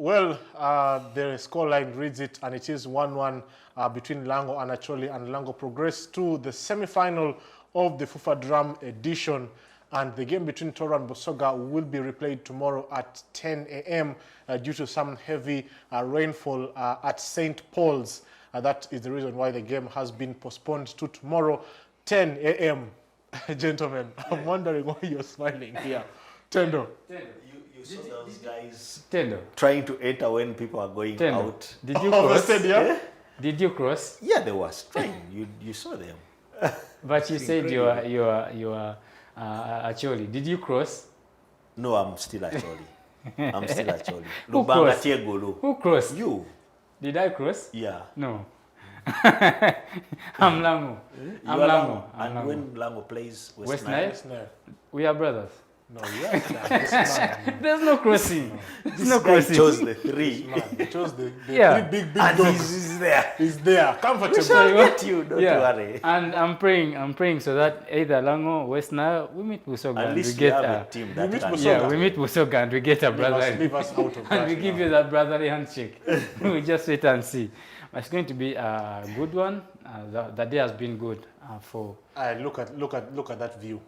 Well, the scoreline reads it, and it is 1-1 between Lango and Acholi, and Lango progressed to the semi-final of the FUFA Drum edition. And the game between Toro and Busoga will be replayed tomorrow at 10 a.m. Due to some heavy rainfall at St. Paul's. That is the reason why the game has been postponed to tomorrow, 10 a.m. Gentlemen, I'm wondering why you're smiling here. Tendo. You saw those guys Tendo. trying to enter when people are going out. Did you Of the cross? stadium? Did you cross? Yeah, they were trying. You saw them. But you said you are Acholi. Did you cross? No, I'm still Acholi. I'm still Acholi. Who Lubanga crossed? Tiegulu. Who crossed? You. Did I cross? Yeah. No. I'm Lango. I'm You are Lango. And when Lango plays West Nile? No, We are brothers. no, yes, this man. There's no crossing. There's This no guy crossing. chose the three. He chose the Yeah. three big And dogs. he's there. He's there, We comfortable. shall get you, don't worry. And I'm praying so that either Lango, West Nile, we meet Busoga At and we least we get have a a team We that meet can. Busoga. yeah, we meet Busoga and we get a brotherly Leave us out of and that we give now. you that brotherly handshake. We just wait and see. But it's going to be a good one. The day has been good for. Look at that view.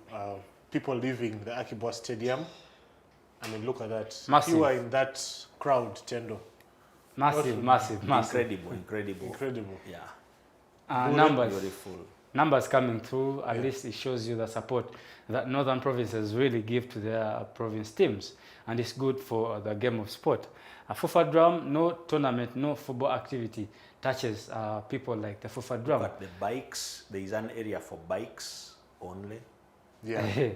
People leaving the Akibwa Stadium. I mean, look at that. Massive. You were in that crowd, Tendo. Massive. Incredible. Incredible. Yeah. Numbers. Very full. Numbers coming through, at least it shows you the support that northern provinces really give to their province teams, and it's good for the game of sport. A FUFA Drum, no tournament, no football activity touches people like the FUFA Drum. But the bikes, there is an area for bikes only. Yeah.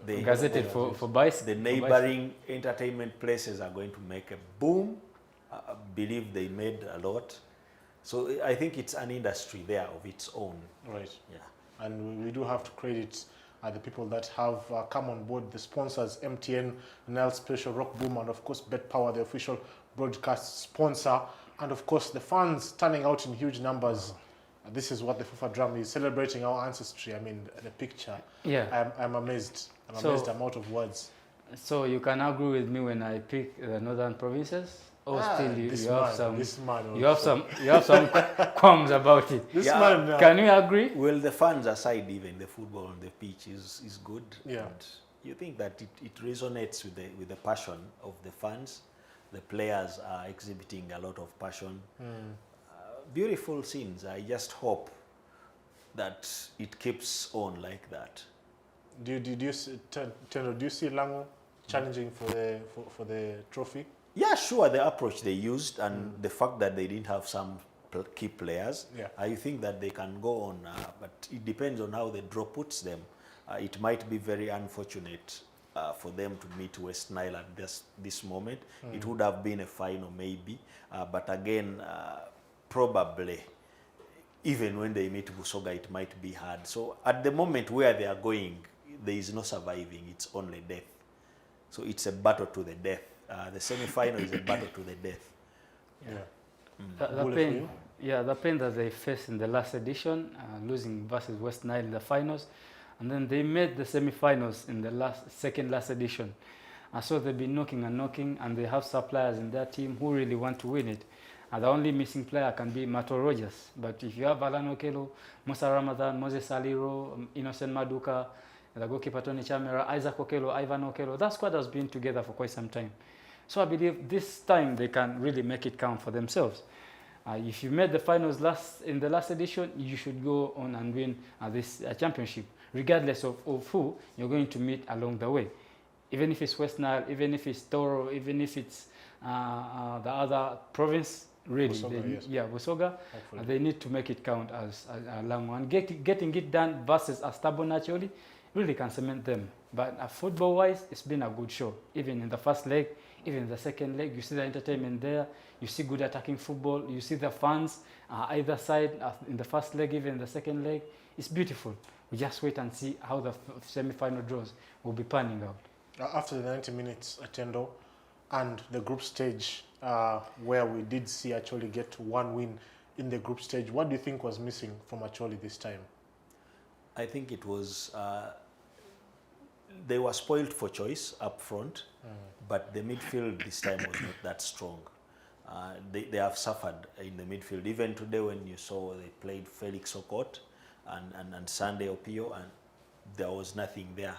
Gazetted for bikes. The neighboring entertainment places are going to make a boom. I believe they made a lot. So I think it's an industry there of its own. Right. Yeah. And we do have to credit the people that have come on board, the sponsors, MTN, Nile Special, Rock Boom, and of course Bet Power, the official broadcast sponsor, and of course the fans turning out in huge numbers. This is what the FUFA Drum is, celebrating our ancestry. I mean, the picture. Yeah. I'm amazed. I'm So- amazed. I'm out of words. So you can agree with me when I pick the northern provinces, or still you have some qualms about it. This Yeah. man. Can we agree? Well, the fans aside, even the football on the pitch is good. Yeah. And you think that it resonates with the passion of the fans. The players are exhibiting a lot of passion. Beautiful scenes. I just hope that it keeps on like that. Do you see, Tendo, do you see Lango challenging for the trophy? Yeah, sure. The approach they used and the fact that they didn't have some key players, Yeah. I think that they can go on. But it depends on how the draw puts them. It might be very unfortunate for them to meet West Nile at this moment. It would have been a final maybe. But again, probably, even when they meet Busoga, it might be hard. So at the moment where they are going, there is no surviving. It's only death. So it's a battle to the death. The semi-final is a battle to the death. Yeah. The pain, the pain that they faced in the last edition, losing versus West Nile in the finals, and then they made the semi-finals in the second last edition. So they've been knocking, and they have suppliers in their team who really want to win it. The only missing player can be Mato Rogers. But if you have Alan Okelo, Musa Ramadan, Moses Aliro, Innocent Maduka, the goalkeeper Tony Chamera, Isaac Okelo, Ivan Okelo, that squad has been together for quite some time. So I believe this time they can really make it count for themselves. If you made the finals in the last edition, you should go on and win this championship, regardless of who you're going to meet along the way. Even if it's West Nile, even if it's Toro, even if it's the other province, really, Busoga, Busoga, they need to make it count as Lango. And getting it done versus a stubborn Acholi really can cement them. But football-wise, it's been a good show. Even in the first leg, even in the second leg, you see the entertainment there. You see good attacking football. You see the fans either side in the first leg, even in the second leg. It's beautiful. We just wait and see how the semi-final draws will be panning out. After the 90 minutes, Tendo, and the group stage, where we did see Acholi get one win in the group stage, what do you think was missing from Acholi this time? I think it was they were spoiled for choice up front, but the midfield this time was not that strong. They have suffered in the midfield. Even today when you saw they played Felix Okot and Sunday Opio, and there was nothing there.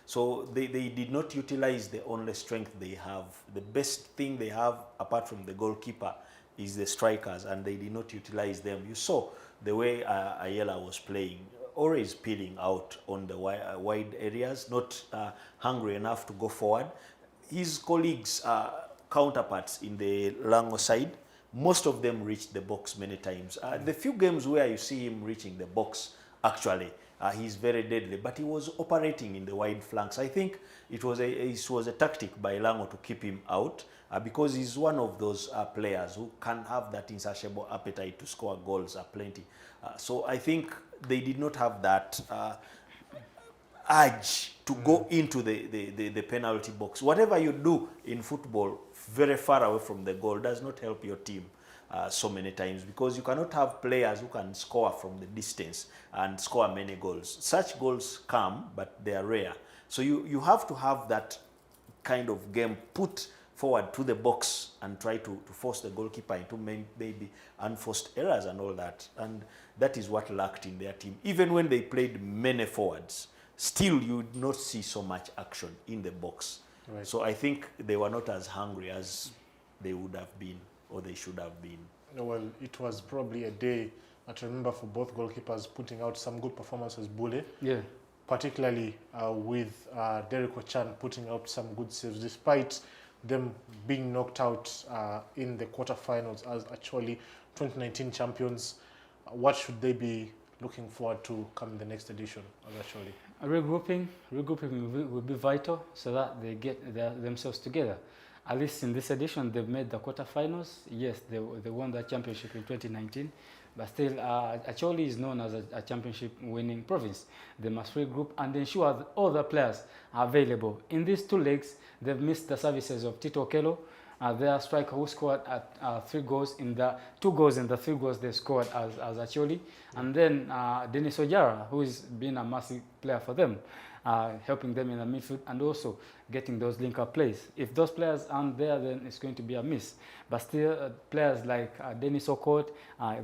So they did not utilize the only strength they have. The best thing they have, apart from the goalkeeper, is the strikers, and they did not utilize them. You saw the way Ayala was playing, always peeling out on the wide areas, not hungry enough to go forward. His colleagues, counterparts in the Lango side, most of them reached the box many times. The few games where you see him reaching the box, actually, he's very deadly, but he was operating in the wide flanks. I think it was a tactic by Lango to keep him out, because he's one of those players who can have that insatiable appetite to score goals plenty. So I think they did not have that urge to go into the penalty box. Whatever you do in football very far away from the goal does not help your team so many times, because you cannot have players who can score from the distance and score many goals. Such goals come, but they are rare. So you have to have that kind of game put forward to the box and try to force the goalkeeper into maybe unforced errors and all that. And that is what lacked in their team. Even when they played many forwards, still you would not see so much action in the box. Right. So I think they were not as hungry as they would have been, or they should have been. Well, it was probably a day, I remember, for both goalkeepers putting out some good performances, Bule. Yeah. Particularly with Derek Ochan putting out some good saves, despite them being knocked out in the quarterfinals as ACHOLI 2019 champions. What should they be looking forward to come in the next edition of ACHOLI? Regrouping will be vital, so that they get themselves together. At least in this edition, they've made the quarterfinals. Yes, they won the championship in 2019, but still, ACHOLI is known as a championship-winning province. They must regroup and ensure that all the players are available. In these 2 legs, they've missed the services of Tito Okello, their striker, who scored 3 goals in the 2 goals in the 3 goals they scored as ACHOLI, and then Dennis Ojara, who has been a massive player for them, helping them in the midfield and also getting those link-up plays. If those players aren't there, then it's going to be a miss. But still, players like Dennis Okot,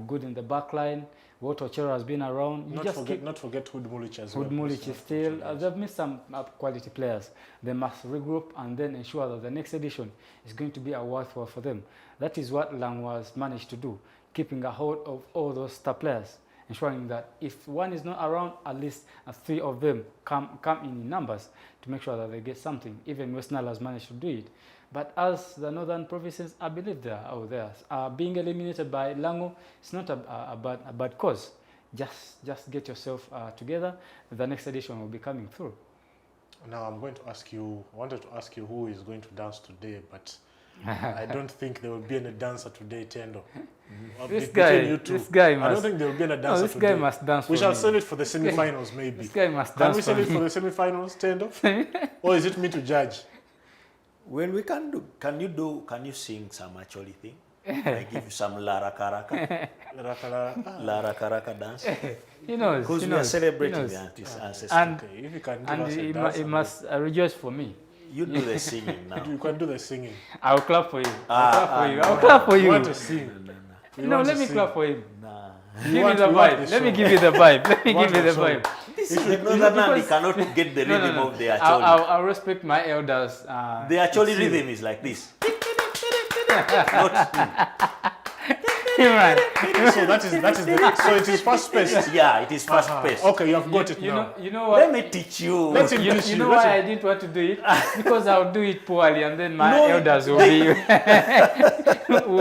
good in the back line. Woto Ochero has been around. Not forget Hood Mulich as well. Hood Mulich is still. They've missed some quality players. They must regroup and then ensure that the next edition is going to be a worthwhile for them. That is what Lango has managed to do, keeping a hold of all those star players, ensuring that if one is not around, at least 3 of them come in numbers to make sure that they get something. Even West Nile has managed to do it. But as the northern provinces, I believe they are out there. Being eliminated by Lango, it's not a bad cause. Just get yourself together. The next edition will be coming through. Now I wanted to ask you who is going to dance today, but I don't think there will be any dancer today, Tendo. This guy must. I don't think there will be any dancer today. This guy must dance. We shall save it for the semi-finals, maybe. This guy must dance. Can we save it for the semi-finals, Tendo? Or is it me to judge? When we can you sing some ACHOLI thing? I give you some Lara Karaka. Lara Karaka dance. He knows. Because we are celebrating the ancestors. And, okay, if you can give and us a dance, he must rejoice for me. You do the singing now. You can do the singing. I'll clap for you. I'll clap for you. You want to sing? No, let me clap for him. Nah. Give me the vibe. Let me give you the vibe. Let me give you the vibe. The northern man cannot get the rhythm of the ACHOLI. I'll respect my elders. The ACHOLI rhythm is like this. So it is fast paced. Yeah, it is fast paced. Okay, you have got it now. You know what? Let me teach you. Let him teach You know why I didn't want to do it? Because I'll do it poorly, and then my elders will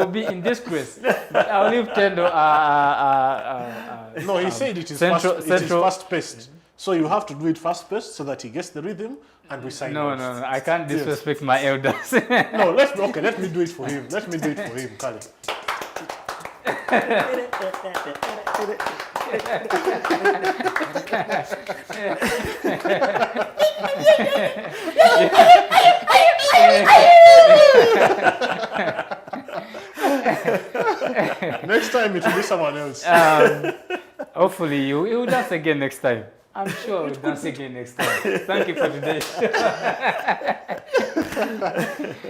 be in disgrace. But I'll leave Tendo. No, he said it is fast paced. So you have to do it fast paced so that he gets the rhythm and we sign off. No, I can't disrespect my elders. No, let me do it for him. Let me do it for him, Kali. Next time it will be someone else. Hopefully you will dance again next time. I'm sure we'll dance again next time. Thank you for today.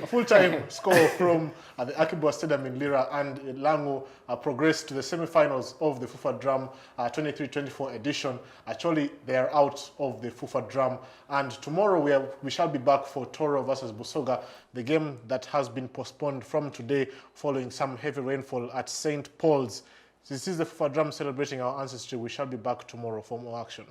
A full-time score from the Akibwa Stadium in Lira, and Lango progressed to the semi-finals of the FUFA Drum 23-24 edition. Actually, they are out of the FUFA Drum, and tomorrow we shall be back for Toro versus Busoga, the game that has been postponed from today following some heavy rainfall at St. Paul's. This is the FUFA Drum celebrating our ancestry. We shall be back tomorrow for more action.